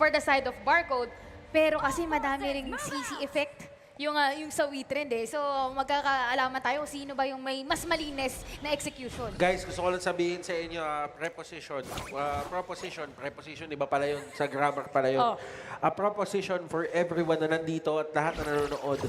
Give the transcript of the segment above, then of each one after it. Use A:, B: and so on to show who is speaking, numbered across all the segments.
A: for the side of Barcode. Pero kasi madami ring CC effect yung sa WeTrend eh. So magkakaalaman tayo kung sino ba yung may mas malinis na execution.
B: Guys, gusto ko lang sabihin sa inyo, preposition. Preposition, iba pala yun. Sa grammar pala yun.
A: Oh.
B: A proposition for everyone na nandito at lahat na nanonood.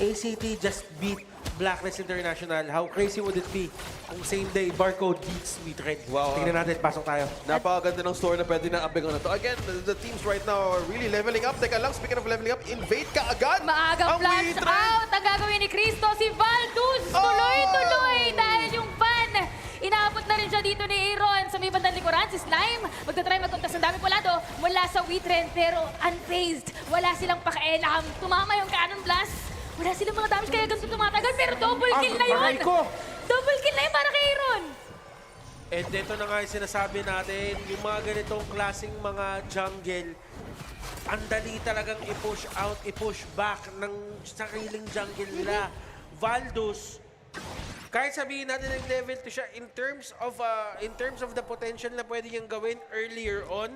B: ACT just beat Blacklist International. How crazy would it be kung same day Barcode beats WeTrend?
C: Wow.
B: Tingnan natin, pasok tayo.
C: Napakaganda ng store na pwede na abegan na to. Again, the teams right now are really leveling up. Teka lang, speaking of leveling up, invade ka agad!
A: Maagang
C: ang
A: flash
C: WeTrend!
A: out ang gagawin ni Cristo. Si Valduz tuloy-tuloy dahil yung fan. Inaabot na rin siya dito ni Aaron sa may bandang likuran. Si Slime magtatry magkuntas ng dami pulado mula sa WeTrend pero unfazed. Wala silang pakialam. Tumama yung cannon blast. Wala silang mga damage kaya ganito tumatagal pero double kill na yun.
B: aray ko!
A: Double kill na yun para kay Aaron.
B: And dito na nga yung sinasabi natin, yung mga ganitong klaseng mga jungle, ang dali talagang i-push out, i-push back ng sariling jungle nila. Valduz, kahit sabihin natin ng level 2 siya, in terms of the potential na pwede niyang gawin earlier on,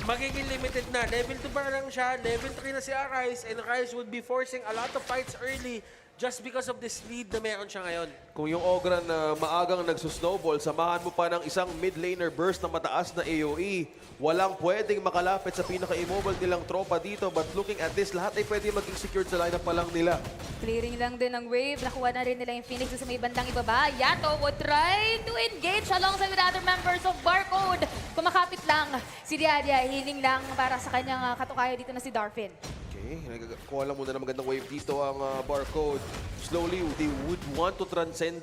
B: magiging limited na. Level 2 pa lang siya, level 3 na si Arise, and Arise would be forcing a lot of fights early just because of this lead na meron siya ngayon.
C: Kung yung Ogran na maagang nagsusnowball, samahan mo pa ng isang mid laner burst na mataas na AoE. Walang pwedeng makalapit sa pinaka-immobile nilang tropa dito. But looking at this, lahat ay pwede maging secured sa lineup pa lang nila.
A: Clearing lang din ng wave. Nakuha na rin nila yung Phoenix sa may bandang ibaba. Yato would try to engage alongside with other members of Barcode. Kumakapit lang si Diadia. Healing lang para sa kanyang katukayo dito na si Darfin.
C: Okay, nagkuha lang muna ng magandang wave dito ang Barcode. Slowly, they would want to transcend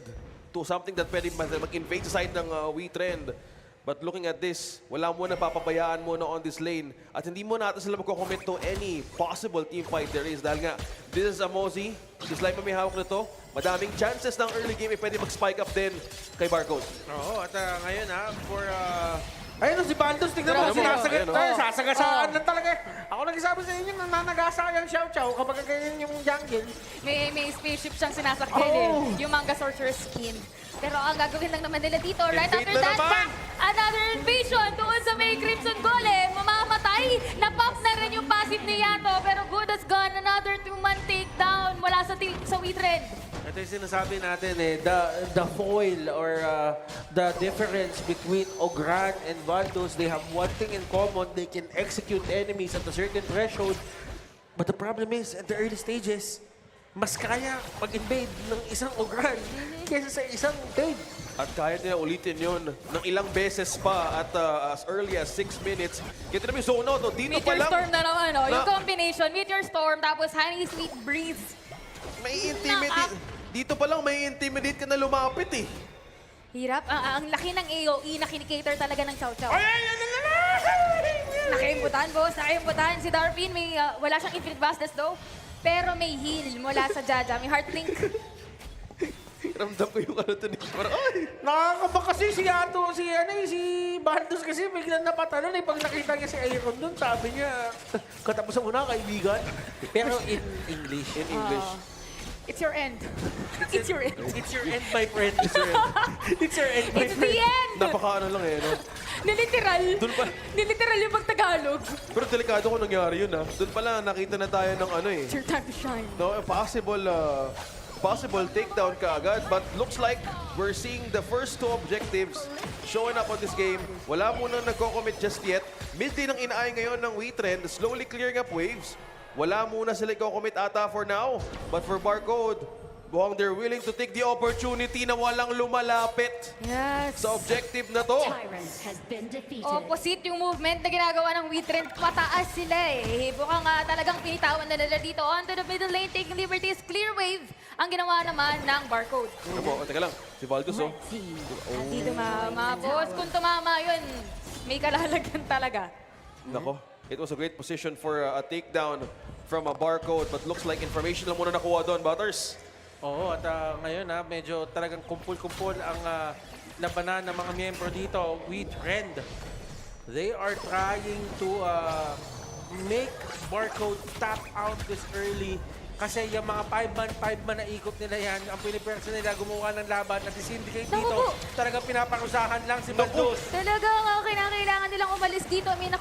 C: to something that pwede mag-invade sa side ng WeTrend. But looking at this, wala muna papabayaan muna on this lane. At hindi mo natin sila magko-commit to any possible team fight there is. Dahil nga, this is a Mozi. Si Slime may hawak nito. Madaming chances ng early game ay pwede mag-spike up din kay Barcode.
B: Oo, at ngayon for... ayun si Valduz, tignan mo,
C: Ayan mo,
B: sinasagat
C: ayan,
B: tayo,
C: oh.
B: sasagasaan lang talaga. Ako nagsasabi sa inyo, nananagasa yung Xiao Xiao kapag ganyan yung jungle.
A: May spaceship siyang sinasakyan eh. Yung Manga Sorcerer skin. Pero ang gagawin lang naman nila dito, right
C: Invade
A: after
C: na
A: that,
C: naman!
A: another invasion doon sa may Crimson Golem. Mamamatay. Napop na rin yung passive ni Yato. Pero good as gone. Another 2-man takedown mula sa WeTrend.
B: Ito yung sinasabi natin the foil or the difference between Ogran and Valduz, they have one thing in common, they can execute enemies at a certain threshold. But the problem is, at the early stages, mas kaya mag-invade ng isang Ogran kaysa sa isang Cade.
C: At kaya nila ulitin yon ng ilang beses pa at as early as 6 minutes. Kaya namin zone out. Oh, dito pa
A: Meteor
C: lang.
A: Storm na naman, oh. Yung
C: Na-
A: combination, Meteor Storm, tapos Honey Sweet Breeze.
C: May intimidate. Dito pa lang may intimidate ka na lumapit eh.
A: Hirap. Ang laki ng AoE na kinikater talaga ng Chow Chow. Nakaimputan, boss. Nakaimputan. Si Darwin, wala siyang infinite fastness though. Pero may heal mula sa Jaja. May heart link.
C: Ramdam ko yung ano to dito. Parang, ay!
B: Nakakaba kasi si Yato, si Valduz kasi biglang napatalon eh. Pag nakita niya si Aaron doon, sabi niya, katapusan mo na kaibigan. Pero in English. In English.
A: It's your end. It's your end.
B: It's your end, my friend. It's your end. It's your end, my
A: It's
B: friend.
A: the end!
C: Napaka-ano lang eh. No?
A: Niliteral.
C: Doon pa.
A: Niliteral yung pag-Tagalog.
C: Pero delikado kung nangyari yun ah. Doon pala nakita na tayo ng ano eh.
A: It's your time to shine.
C: No, possible takedown kaagad. But looks like we're seeing the first two objectives showing up on this game. Wala muna nagko-commit just yet. Mid din ang inaay ngayon ng WeTrend, slowly clearing up waves. Wala muna sila i-commit ata for now. But for Barcode, mukhang they're willing to take the opportunity na walang lumalapit
A: Yes.
C: sa objective na to.
D: Tyrant has been defeated.
A: Opposite yung movement na ginagawa ng WeTrend, pataas sila eh. Mukhang talagang pinitawan na nila dito. Onto the middle lane, taking liberties, clear wave. Ang ginawa naman ng Barcode.
C: Ano po? Teka lang. Si Valduz oh.
D: Team
A: At di tumama, boss. Kung tumama yun, may kalalagyan talaga.
C: Nako, it was a great position for a takedown from a Barcode. But looks like information lang muna nakuha doon, Butters.
B: Oo, at ngayon medyo talagang kumpul-kumpul ang labanan ng mga miyembro dito. WeTrend, they are trying to make Barcode tap out this early. Kasi yung mga 5-man na ikot nila yan, ang pinipersa nila gumawa ng laban at si Syndicate
A: Naku
B: dito,
A: po.
B: talagang pinaparusahan lang si Balduz.
A: Talagang kinakailangan nilang umalis dito. May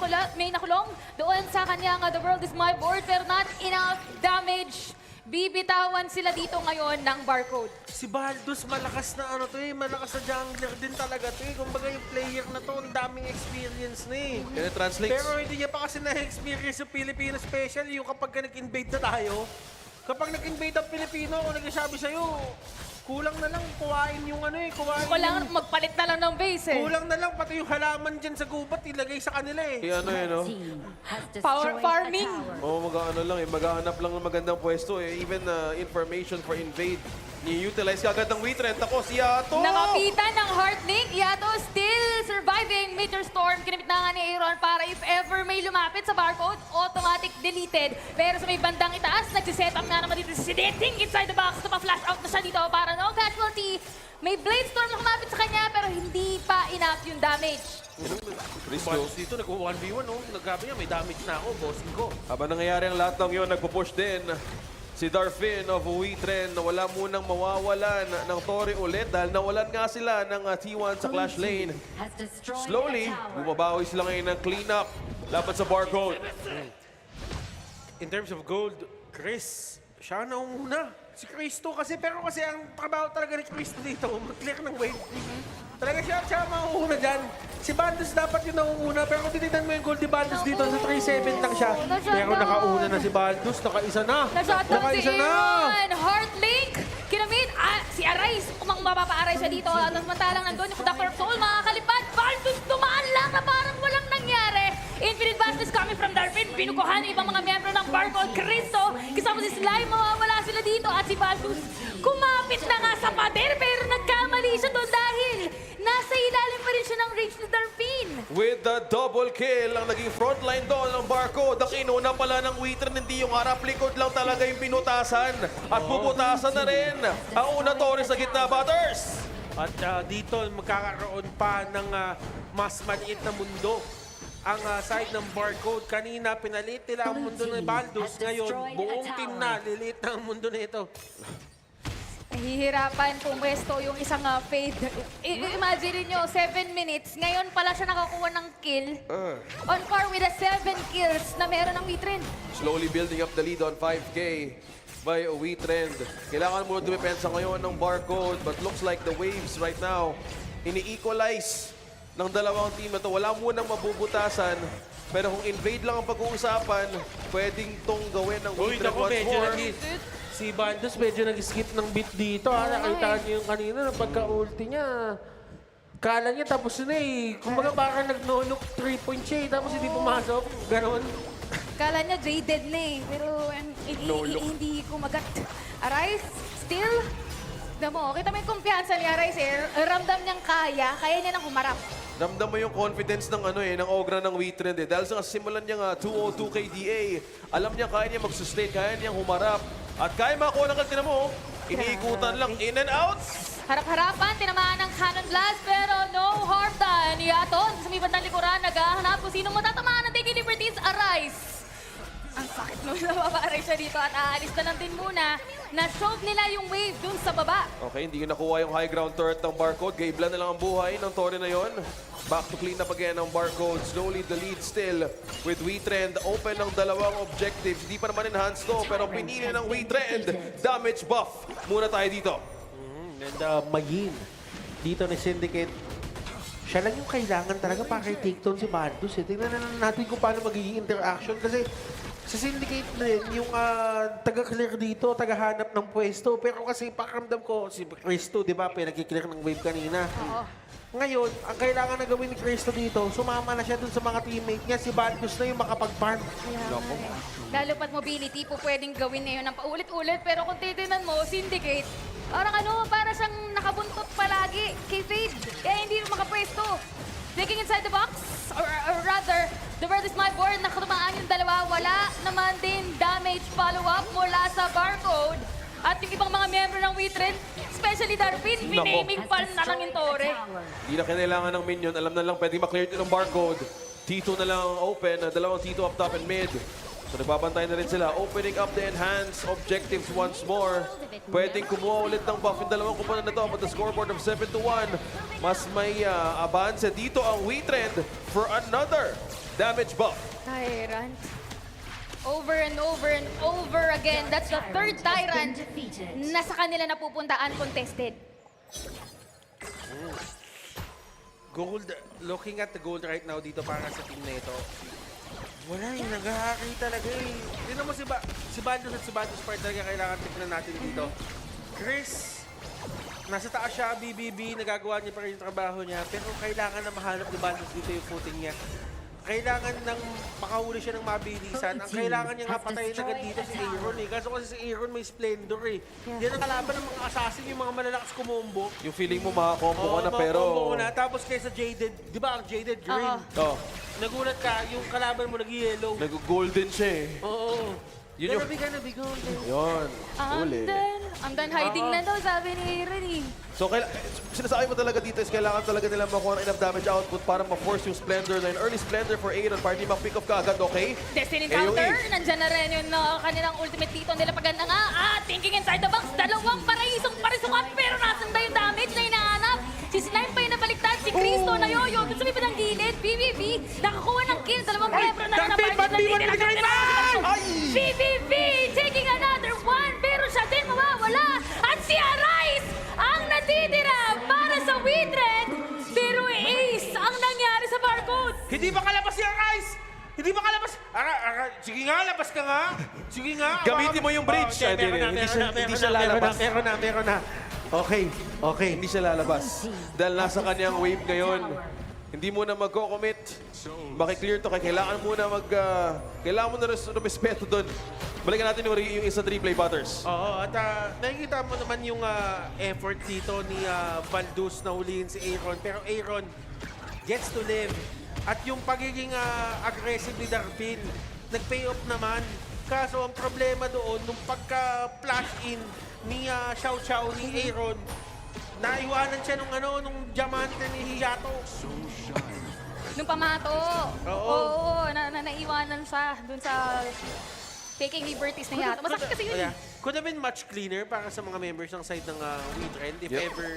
A: nakulong doon sa kanyang The World is My Board pero not enough damage. Bibitawan sila dito ngayon ng barcode.
B: Si Balduz malakas na malakas na jungler din talaga to eh. Kumbaga yung player na to, ang daming experience na eh.
C: Can it translate?
B: Pero hindi niya pa kasi na-experience yung Filipino special, yung kapag ka nag-invade na tayo. Kapag nag-invade ang Pilipino, kung nagsasabi sa'yo, kulang na lang kuhain yung kuhain
A: Kailangan
B: yung...
A: magpalit na lang ng base eh.
B: Kulang na lang, pati yung halaman dyan sa gubat, ilagay sa kanila eh.
C: No?
A: Power farming.
C: Mag-ano lang maghahanap lang ng magandang pwesto eh. Even information for invade. Ni-utilize ka agad ng Witrend. Ako, si Yato!
A: Nakapitan ng Heartlink. Yato still surviving Meteor Storm. Kinamit na nga ni Aaron para if ever may lumapit sa barcode, automatic deleted. Pero sa may bandang itaas, nagsiset up nga naman dito si Dating inside the box. Tupa-flash out na siya dito para no casualty. May Blade Storm na kumapit sa kanya pero hindi pa enough yung damage.
B: Balduz dito, nag-1v1 Nagkabi niya, may damage na ako, bossing ko.
C: Habang nangyayari ang lahat ng yun, nagpo-push din si Darfin of Witrend na wala munang mawawalan ng Torre ulit dahil nawalan nga sila ng T1 sa Clash Lane. Slowly, bumabawi sila ngayon ng cleanup laban sa barcode.
B: In terms of gold, Chris, siya na una. Si Cristo kasi, pero kasi ang trabaho talaga ni Cristo dito, mag-clear ng wave. Talaga siya mauuna dyan. Si Balduz dapat yung nauuna, pero kung tinitan mo yung gold ni Balduz dito, sa 3-7 lang siya. Pero nakauna na si Balduz, nakaisa na.
A: Na-shutdown si
B: Nakaisa na.
A: Aaron. Heartlink. Kinamit. Si Arise. Umang mapapa-Arise siya dito. At samantalang nandun yung Doctor of Soul. Makakalipad. Balduz dumaan lang na parang walang nangyari. Infinite Bastards coming from Darwin. Pinukuhan ng ibang mga miyembro ng Barcode. Cristo. Kasama si Slime. Mawawala sila dito. At si Balduz kumapit na nga sa pader. Pero nagkamali siya doon dahil nasa ilalim pa rin siya ng range ni Darwin.
C: With the double kill, ang naging frontline doon ng barcode. Ang inuna pala ng Witrend, hindi yung harap likod lang talaga yung pinutasan. At bubutasan na rin ang una Torres sa gitna, Butters.
B: At dito, magkakaroon pa ng mas maliit na mundo. Ang side ng barcode, kanina pinalit nila ang mundo ng Balduz. Ngayon, buong team na, liliit na ang mundo nito.
A: Nahihirapan pumwesto yung isang fade. Imagine nyo, 7 minutes. Ngayon pala siya nakakuha ng kill. On par with the 7 kills na meron ng Witrend.
C: Slowly building up the lead on 5K by Witrend. Kailangan mo dumepensa ngayon ng barcode, but looks like the waves right now ini-equalize ng dalawang team na to. Wala munang mabubutasan, pero kung invade lang ang pag-uusapan, pwedeng tong gawin ng
B: Uy,
C: Witrend
B: naku,
C: once
B: medyo
C: more.
B: Si Balduz medyo nag-skip ng beat dito. Nakita niyo yung kanina, nang pagka-ulti niya. Kala niya tapos na eh. Kumbaga parang nag-no-look 3-point siya eh, tapos hindi pumasok. Ganon.
A: Kala niya jaded na eh. Pero hindi kumagat. Arise, still. Tignan mo, kita mo yung kumpiyansa ni Arise eh. Ramdam niyang kaya niya nang humarap.
C: Ramdam mo yung confidence ng ng Ogra ng Witrend eh. Dahil sa simulan niya nga 202 KDA, alam niya kaya niya mag-sustain, kaya niyang humarap. At kaya makuha ng kantina mo, iniikutan lang in and out.
A: Harap-harapan, tinamaan ng cannon blast, pero no harm done. Yaton, sa may bandang likuran, naghahanap kung sino matatamaan ng Daily Liberties, Arise. Ang sakit mo na maparay siya dito at aalis na lang din muna. Na-shove nila yung wave dun sa baba.
C: Okay, hindi ko nakuha yung high ground turret ng barcode. Gaiblan na lang ang buhay ng Torre na yon. Back to clean up again ang barcode. Slowly the lead still with Witrend. Open ang dalawang objectives. Hindi pa naman enhanced to, pero pinili ng Witrend. Damage buff. Muna tayo dito.
B: And Mayin, dito ni Syndicate, siya lang yung kailangan talaga para kay take-down si Balduz. Tingnan na natin kung paano magiging interaction kasi sa Syndicate din, yung taga-clear dito, taga-hanap ng pwesto. Pero kasi pakiramdam ko, si Cristo, di ba, pinag-clear ng wave kanina.
A: Oo.
B: Ngayon, ang kailangan na gawin ni Cristo dito, sumama na siya dun sa mga teammate niya. Si Balduz na yung makapag-farm.
A: Lalo pat mobility po pwedeng gawin na yun ng paulit-ulit. Pero kung titignan mo, Syndicate, para siyang nakabuntot palagi kay Fade. Kaya hindi rin makapwesto. Digging inside the box, or rather, the world is my board. Nakatumaan yung dalawa. Wala naman din damage follow-up mula sa barcode. At yung ibang mga miyembro ng Witrend, especially Darwin, binaming palm na lang yung Torre.
C: Hindi na kailangan ng minion. Alam na lang, pwede maklear din ng barcode. T2 na lang open. Dalawang T2 up top and mid. So nagbabantay na rin sila. Opening up the enhanced objectives once more. Pwedeng kumuha ulit ng buff yung dalawang kumpanan na to. But the scoreboard of 7-1. Mas may abanse dito ang WeTrend for another damage buff.
A: Tyrant. Over and over and over again. That's the third Tyrant na sa kanila napupunta uncontested.
B: Gold, looking at the gold right now dito para sa team na ito. Wala yung nag-hacky talaga eh. Tignan mo si Bandos at si Bandos part talaga kailangan tignan natin dito. Chris, nasa taas siya, BBB, nagagawa niya pa rin yung trabaho niya. Pero kailangan na mahanap ni Bandos dito yung footing niya. Kailangan ng makahuli siya ng mabilisan. Ang kailangan niya nga patayin agad dito si Aaron eh. Kaso kasi si Aaron may Splendor eh. Yan ang kalaban ng mga assassin, yung mga malalakas kumombo.
C: Yung feeling mo makakombo ka na pero...
B: Oo, tapos kaysa Jaded, di ba ang Jaded Green?
C: Oh,
B: Nagulat ka, yung kalaban mo nag-yellow.
C: nag-golden siya eh.
B: Oo.
C: Yun yung-
B: Gonna be golden.
C: Yun. Uli.
A: I'm done hiding na daw, sabi ni Aaron eh.
C: So, sinasabi mo talaga dito is kailangan talaga nila makuha ng enough damage output para ma-force yung Splendor na yun. Early Splendor for Aaron para di mag-pick off ka agad, okay?
A: Destiny
C: AOE.
A: Encounter, nandyan na rin yung kanilang ultimate dito nila paganda nga. Thinking inside the box, dalawang paraisong parisukat pero nasan ba yung damage na hinahanap? Si Slime pa yung nabaliktad, si Cristo na yoyo, gusto mo ng gilid, BBB, nakakuha ng kill, dalawang membro na lang BBB taking another one, pero siya din mawawala. At si Arise ang natitira para sa WeTrend, pero Ace ang nangyari sa barcode.
B: Hindi ba kalabas si Arise? Hindi ba kalabas? Sige nga, labas ka nga. Sige nga.
C: Gamitin mo yung bridge.
B: Okay,
C: Hindi siya lalabas.
B: Meron na. Okay.
C: Hindi siya lalabas. Dahil nasa kanyang wave ngayon. Hindi mo na mag-commit. Maki-clear to. Kailangan mo na kailangan mo na respeto doon. Balikan natin yung isa replay butters.
B: Oo, at nakikita mo naman yung effort dito ni Valduz na huliin si Aaron. Pero Aaron gets to live. At yung pagiging aggressive ni Darpin, nag-pay off naman. Kaso ang problema doon, nung pagka-flash in ni Xiao Xiao ni Aaron, naiwanan siya nung diamante ni Hiyato.
A: Nung pamato.
B: Oo.
A: Naiwanan siya dun sa taking liberties na yata. Masakit kasi yun.
B: Could have been much cleaner para sa mga members ng side ng WeTrend if
C: Yep.
B: ever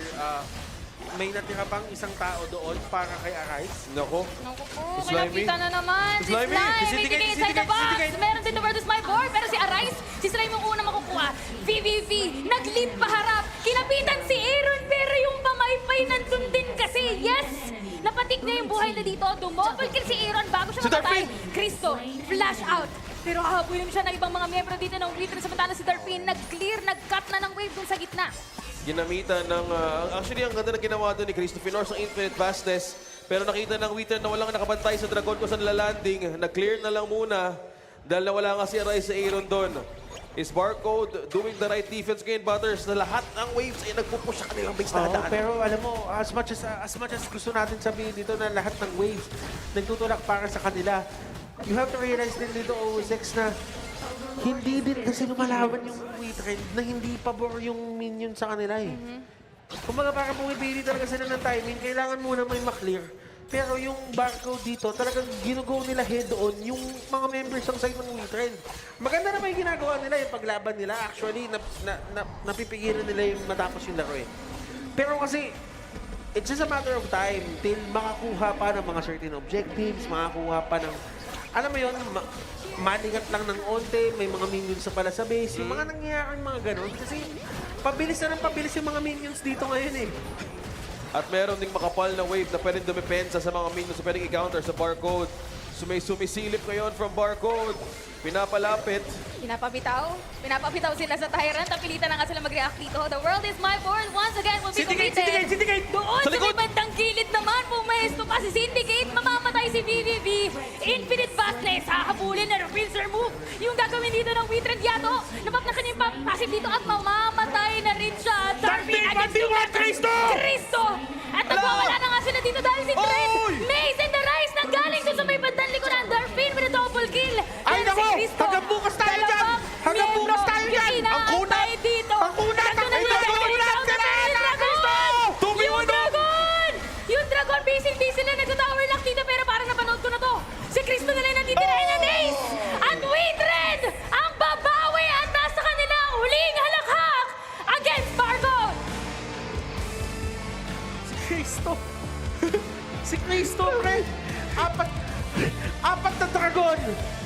B: may natira pang isang tao doon para kay Arise.
C: Nako.
A: Naku po,
C: Slimy.
A: kinakita na naman. Si
C: Slimy.
A: Slime, may
B: Syndicate,
A: tingin inside the box.
B: Syndicate.
A: Meron dito versus my board. Pero si Arise, si Slime yung una makukuha. VVV, nag-leap paharap. Kinapitan si Aaron, pero yung pamaypay nandun din kasi. Yes! Napatik na yung buhay na dito. Dumobble kill si Aaron bago siya
C: Si
A: mamatay.
C: Darpin.
A: Cristo, flash out. Pero hahabulin siya ng ibang mga miyembro dito ng WeTrend. Samantala si Darpin, nag-clear, nag-cut na ng wave dun sa gitna.
C: Ginamitan ng... actually, ang ganda na ginawa doon ni Cristo. Finors ang infinite vastness. Pero nakita ng WeTrend na walang nakabantay sa Dragon ko sa nalalanding. Nag-clear na lang muna. Dahil nawala nga si Arise sa Aaron doon. Is Barcode doing the right defense ngayon, Butters? Na lahat ng waves ay nagpupush sa kanilang base na daan.
B: Pero alam mo, as much as gusto natin sabihin dito na lahat ng waves nagtutulak para sa kanila, you have to realize din dito, OSX, na hindi din kasi lumalaban yung WeTrend na hindi pabor yung minion sa kanila eh. Kumbaga parang pumipili talaga sila ng timing, kailangan muna may maklear. Pero yung barcode dito, talagang ginugo nila head-on yung mga members ng side ng WeTrend. Maganda na yung ginagawa nila, yung paglaban nila. Actually, napipigilan nila yung matapos yung laro eh. Pero kasi, it's just a matter of time till makakuha pa ng mga certain objectives, makakuha pa ng, alam mo yun, malingat lang ng onte, may mga minions sa pala sa base, yung mga nangyayaring mga ganun. Kasi pabilis na ng pabilis yung mga minions dito ngayon eh.
C: At meron ding makapal na wave na pwedeng dumipensa sa mga minions na pwedeng i-counter sa Barcode. Sumisilip ngayon from Barcode. Pinapalapit.
A: Pinapabitaw sila sa Tyrant. Napilitan na nga sila mag-react dito. The world is my board. Once again, will be completed.
B: Syndicate!
A: Doon
C: Sa
A: sa may
C: likod!
A: bandang gilid naman, pumesto pa si Syndicate. Mamamatay si VVV. Infinite Vastness. Hahabulin na Rinser move. Yung gagawin dito ng WeTrend Yato. Napap na kanyang passive dito at mamamatay na rin siya. Darby against Cristo! At nagwawala na nga sila dito dahil si Trent.
C: Oy!
A: Mace and the Rise nang galing doon sa may bandang likuran. Darpin with a double kill.
B: Ay,
A: Pero
B: nako!
A: si Cristo,
B: Hanggang bukas tayo dyan!
A: dalawang
B: Hanggang
A: miyembro
B: bukas tayo dyan!
A: yung
B: Ang kunat!
A: inaantay dito.
B: Ang kunat!
A: Nandun na
B: Ang
A: yung
B: dragon!
A: dragon!
B: Sira na, Cristo!
A: Yung dragon! Yung dragon, busy na nagsa-tower lock dito pero parang napanood ko na to. Si Cristo na lang nanditirahin ng Ace! At Wither
B: Slime.